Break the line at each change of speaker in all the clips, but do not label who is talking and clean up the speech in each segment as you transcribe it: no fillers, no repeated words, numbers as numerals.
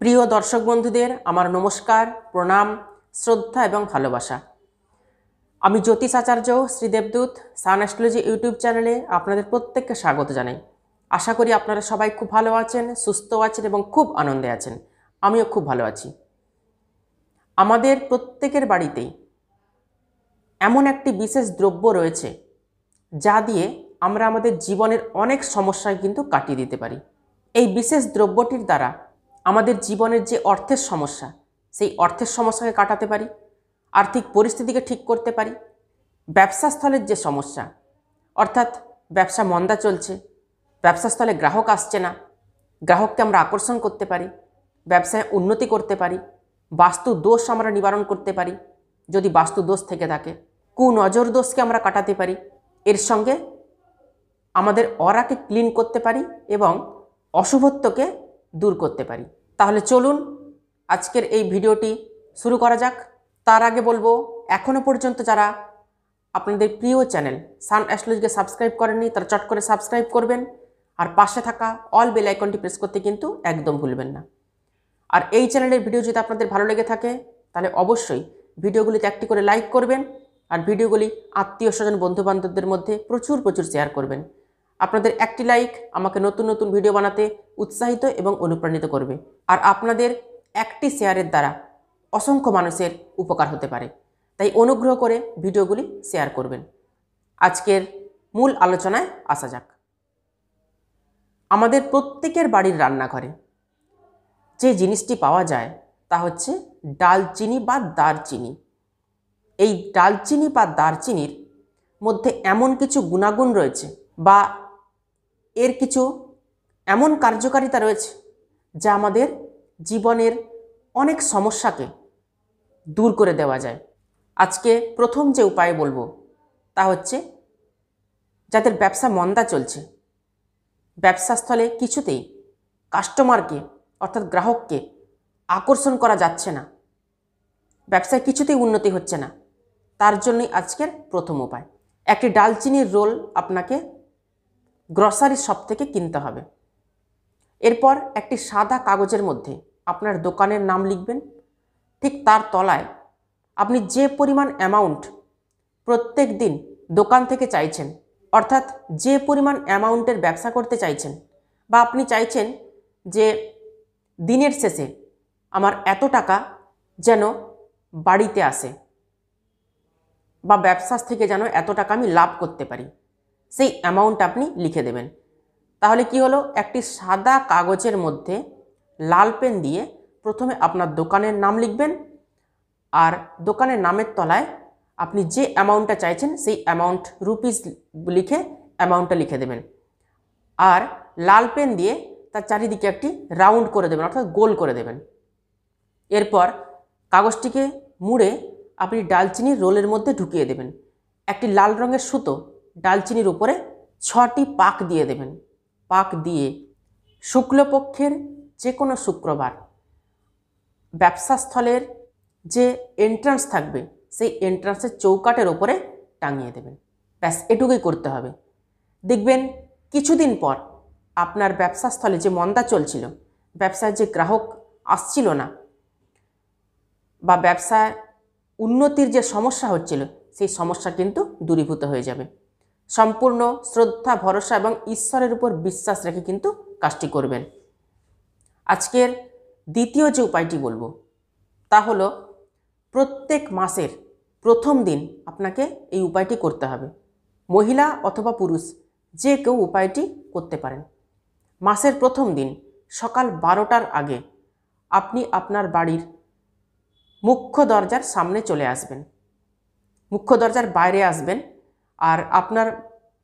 প্রিয় দর্শক বন্ধুদের আমার নমস্কার, প্রণাম, শ্রদ্ধা এবং ভালোবাসা। আমি জ্যোতিষ আচার্য শ্রী দেবদূত সান অ্যাস্ট্রোলজি ইউটিউব চ্যানেলে আপনাদের প্রত্যেককে স্বাগত জানাই। আশা করি আপনারা সবাই খুব ভালো আছেন, সুস্থ আছেন এবং খুব আনন্দে আছেন। আমিও খুব ভালো আছি। আমাদের প্রত্যেকের বাড়িতেই এমন একটি বিশেষ দ্রব্য রয়েছে যা দিয়ে আমরা আমাদের জীবনের অনেক সমস্যায় কিন্তু কাটিয়ে দিতে পারি। এই বিশেষ দ্রব্যটির দ্বারা আমাদের জীবনের যে অর্থের সমস্যা, সেই অর্থের সমস্যাকে কাটাতে পারি, আর্থিক পরিস্থিতিকে ঠিক করতে পারি, ব্যবসাস্থলের যে সমস্যা অর্থাৎ ব্যবসা মন্দা চলছে, ব্যবসাস্থলে গ্রাহক আসছে না, গ্রাহককে আমরা আকর্ষণ করতে পারি, ব্যবসায় উন্নতি করতে পারি, বাস্তু দোষ আমরা নিবারণ করতে পারি যদি বাস্তু দোষ থেকে থাকে, কুনজর দোষকে আমরা কাটাতে পারি, এর সঙ্গে আমাদের অরাকে ক্লিন করতে পারি এবং অশুভত্বকে দূর করতে পারি। তাহলে চলুন আজকের এই ভিডিওটি শুরু করা যাক। তার আগে বলবো, এখনও পর্যন্ত যারা আপনাদের প্রিয় চ্যানেল সান অ্যাস্ট্রোলজিকে সাবস্ক্রাইব করেননি তারা চট করে সাবস্ক্রাইব করবেন, আর পাশে থাকা অল বেল আইকনটি প্রেস করতে কিন্তু একদম ভুলবেন না। আর এই চ্যানেলের ভিডিও যদি আপনাদের ভালো লেগে থাকে তাহলে অবশ্যই ভিডিওগুলিতে একটি করে লাইক করবেন, আর ভিডিওগুলি আত্মীয় স্বজন বন্ধুবান্ধবদের মধ্যে প্রচুর শেয়ার করবেন। আপনাদের একটি লাইক আমাকে নতুন নতুন ভিডিও বানাতে উৎসাহিত এবং অনুপ্রাণিত করবে, আর আপনাদের একটি শেয়ারের দ্বারা অসংখ্য মানুষের উপকার হতে পারে। তাই অনুগ্রহ করে ভিডিওগুলি শেয়ার করবেন। আজকের মূল আলোচনায় আসা যাক। আমাদের প্রত্যেকের বাড়ির রান্নাঘরে যে জিনিসটি পাওয়া যায় তা হচ্ছে ডালচিনি বা দারচিনি। এই ডালচিনি বা দারচিনির মধ্যে এমন কিছু গুণাগুণ রয়েছে বা এর কিছু এমন কার্যকারিতা রয়েছে যা আমাদের জীবনের অনেক সমস্যাকে দূর করে দেওয়া যায়। আজকে প্রথম যে উপায় বলবো তা হচ্ছে, যাদের ব্যবসা মন্দা চলছে, ব্যবসাস্থলে কিছুতেই কাস্টমারকে অর্থাৎ গ্রাহককে আকর্ষণ করা যাচ্ছে না, ব্যবসায় কিছুতেই উন্নতি হচ্ছে না, তার জন্যই আজকের প্রথম উপায়। একটি ডালচিনির রোল আপনাকে গ্রসারি শপ থেকে কিনতে হবে। এরপর একটি সাদা কাগজের মধ্যে আপনার দোকানের নাম লিখবেন। ঠিক তার তলায় আপনি যে পরিমাণ অ্যামাউন্ট প্রত্যেক দিন দোকান থেকে চাইছেন, অর্থাৎ যে পরিমাণ অ্যামাউন্টের ব্যবসা করতে চাইছেন, বা আপনি চাইছেন যে দিনের শেষে আমার এত টাকা যেন বাড়িতে আসে বা ব্যবসা থেকে যেন এত টাকা আমি লাভ করতে পারি, সেই অ্যামাউন্ট আপনি লিখে দেবেন। তাহলে কি হলো, একটি সাদা কাগজের মধ্যে লাল পেন দিয়ে প্রথমে আপনার দোকানের নাম লিখবেন, আর দোকানের নামের তলায় আপনি যে অ্যামাউন্টটা চাইছেন সেই অ্যামাউন্ট রুপিস লিখে অ্যামাউন্টটা লিখে দেবেন, আর লাল পেন দিয়ে তার চারিদিকে একটি রাউন্ড করে দেবেন অর্থাৎ গোল করে দেবেন। এরপর কাগজটিকে মুড়ে আপনি ডালচিনির রোলের মধ্যে ঢুকিয়ে দেবেন। একটি লাল রঙের সুতো ডালচিনির উপরে 6টি পাক দিয়ে দেবেন। পাক দিয়ে শুক্লপক্ষের যে কোনো শুক্রবার ব্যবসাস্থলের যে এন্ট্রান্স থাকবে সেই এন্ট্রান্সের চৌকাঠের ওপরে টাঙিয়ে দেবেন। ব্যাস, এটুকুই করতে হবে। দেখবেন কিছুদিন পর আপনার ব্যবসাস্থলে যে মন্দা চলছিল, ব্যবসায় যে গ্রাহক আসছিল না, বা ব্যবসায় উন্নতির যে সমস্যা হচ্ছিল, সেই সমস্যা কিন্তু দূরীভূত হয়ে যাবে। সম্পূর্ণ শ্রদ্ধা, ভরসা এবং ঈশ্বরের উপর বিশ্বাস রেখে কিন্তু কাজটি করবেন। আজকের দ্বিতীয় যে উপায়টি বলবো তা হলো, প্রত্যেক মাসের প্রথম দিন আপনাকে এই উপায়টি করতে হবে। মহিলা অথবা পুরুষ যে কেউ উপায়টি করতে পারেন। মাসের প্রথম দিন সকাল 12টার আগে আপনি আপনার বাড়ির মুখ্য দরজার সামনে চলে আসবেন, মুখ্য দরজার বাইরে আসবেন, আর আপনার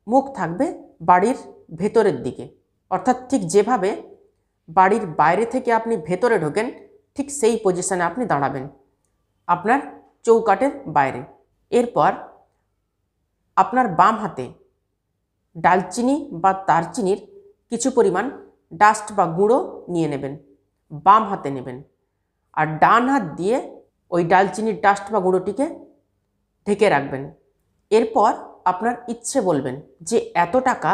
মুখ থাকবে বাড়ির ভেতরের দিকে, অর্থাৎ ঠিক যেভাবে বাড়ির বাইরে থেকে আপনি ভেতরে ঢোকেন ঠিক সেই পজিশনে আপনি দাঁড়াবেন আপনার চৌকাঠের বাইরে। এরপর আপনার বাম হাতে ডালচিনি বা দারচিনির কিছু পরিমাণ ডাস্ট বা গুঁড়ো নিয়ে নেবেন, বাম হাতে নেবেন, আর ডান হাত দিয়ে ওই ডালচিনির ডাস্ট বা গুঁড়োটিকে ঢেকে রাখবেন। এরপর আপনার ইচ্ছে বলবেন যে এত টাকা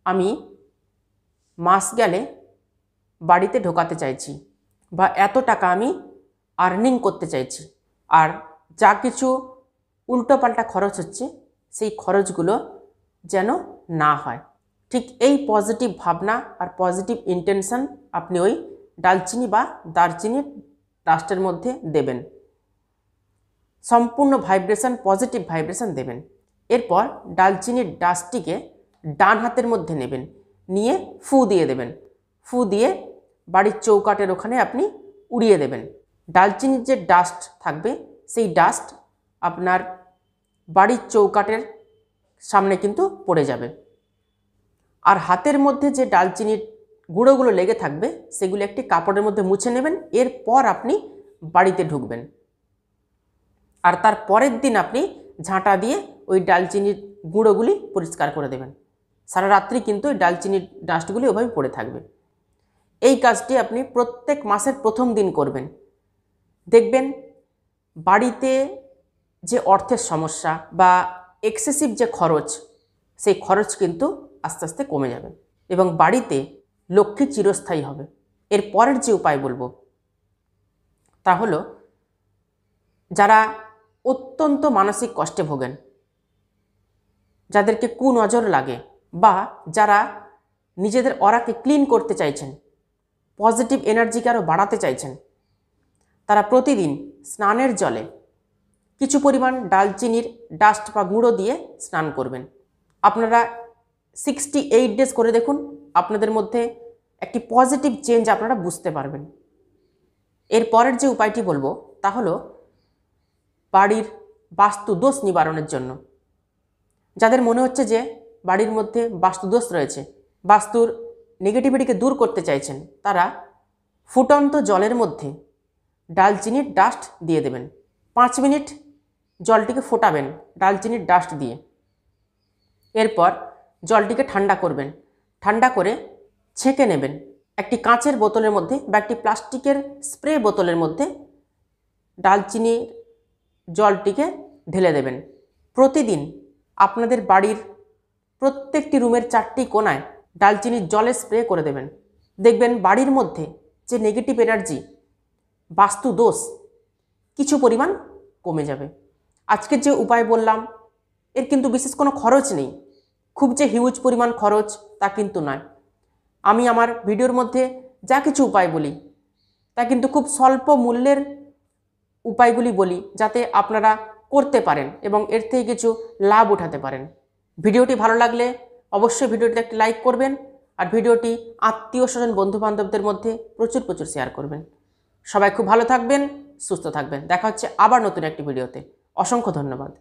আমি মাস গেলে বাড়িতে ঢোকাতে চাইছি, বা এত টাকা আমি আর্নিং করতে চাইছি, আর যা কিছু উল্টোপাল্টা খরচ হচ্ছে সেই খরচগুলো যেন না হয়। ঠিক এই পজিটিভ ভাবনা আর পজিটিভ ইন্টেনশন আপনি ওই ডালচিনি বা দারচিনির ডাস্টের মধ্যে দেবেন। সম্পূর্ণ ভাইব্রেশন, পজিটিভ ভাইব্রেশন দেবেন। এরপর ডালচিনির ডাস্টটিকে ডান হাতের মধ্যে নেবেন, নিয়ে ফু দিয়ে দেবেন। ফু দিয়ে বাড়ির চৌকাঠের ওখানে আপনি উড়িয়ে দেবেন। ডালচিনির যে ডাস্ট থাকবে সেই ডাস্ট আপনার বাড়ির চৌকাঠের সামনে কিন্তু পড়ে যাবে। আর হাতের মধ্যে যে ডালচিনির গুঁড়োগুলো লেগে থাকবে সেগুলো একটি কাপড়ের মধ্যে মুছে নেবেন। এরপর আপনি বাড়িতে ঢুকবেন, আর তার পরের দিন আপনি ঝাঁটা দিয়ে ওই ডালচিনির গুঁড়োগুলি পরিষ্কার করে দেবেন। সারা রাত্রি কিন্তু ওই ডালচিনির ডাস্টগুলি ওভাবে পড়ে থাকবে। এই কাজটি আপনি প্রত্যেক মাসের প্রথম দিন করবেন। দেখবেন বাড়িতে যে অর্থের সমস্যা বা এক্সেসিভ যে খরচ, সেই খরচ কিন্তু আস্তে আস্তে কমে যাবে এবং বাড়িতে লক্ষ্মী চিরস্থায়ী হবে। এর পরের যে উপায় বলবো তা হলো, যারা অত্যন্ত মানসিক কষ্টে ভোগেন, যাদেরকে কুনজর লাগে, বা যারা নিজেদের অরাকে ক্লিন করতে চাইছেন, পজিটিভ এনার্জিকে আরও বাড়াতে চাইছেন, তারা প্রতিদিন স্নানের জলে কিছু পরিমাণ ডালচিনির ডাস্ট বা গুঁড়ো দিয়ে স্নান করবেন। আপনারা 68 ডেজ করে দেখুন, আপনাদের মধ্যে একটি পজিটিভ চেঞ্জ আপনারা বুঝতে পারবেন। এর পরের যে উপায়টি বলবো তা হলো বাড়ির বাস্তু দোষ নিবারণের জন্য। যাদের মনে হচ্ছে যে বাড়ির মধ্যে বাস্তুদোষ রয়েছে, বাস্তুর নেগেটিভিটিকে দূর করতে চাইছেন, তারা ফুটন্ত জলের মধ্যে ডালচিনির ডাস্ট দিয়ে দেবেন। 5 মিনিট জলটিকে ফোটাবেন ডালচিনির ডাস্ট দিয়ে। এরপর জলটিকে ঠান্ডা করবেন। ঠান্ডা করে ছেঁকে নেবেন। একটি কাঁচের বোতলের মধ্যে বা একটি প্লাস্টিকের স্প্রে বোতলের মধ্যে ডালচিনির জলটিকে ঢেলে দেবেন। প্রতিদিন আপনাদের বাড়ির প্রত্যেকটি রুমের 4টি কোণায় ডালচিনির জলে স্প্রে করে দেবেন। দেখবেন বাড়ির মধ্যে যে নেগেটিভ এনার্জি, বাস্তু দোষ কিছু পরিমাণ কমে যাবে। আজকের যে উপায় বললাম এর কিন্তু বিশেষ কোনো খরচ নেই, খুব যে হিউজ পরিমাণ খরচ তা কিন্তু নয়। আমি আমার ভিডিওর মধ্যে যা কিছু উপায় বলি তা কিন্তু খুব স্বল্প মূল্যের উপায়গুলি বলি, যাতে আপনারা করতে পারেন এবং এর থেকে কিছু লাভ উঠাতে পারেন। ভিডিওটি ভালো লাগলে অবশ্যই ভিডিওটিতে একটি লাইক করবেন, আর ভিডিওটি আত্মীয় স্বজন বন্ধুবান্ধবদের মধ্যে প্রচুর শেয়ার করবেন। সবাই খুব ভালো থাকবেন, সুস্থ থাকবেন। দেখা হচ্ছে আবার নতুন একটি ভিডিওতে। অসংখ্য ধন্যবাদ।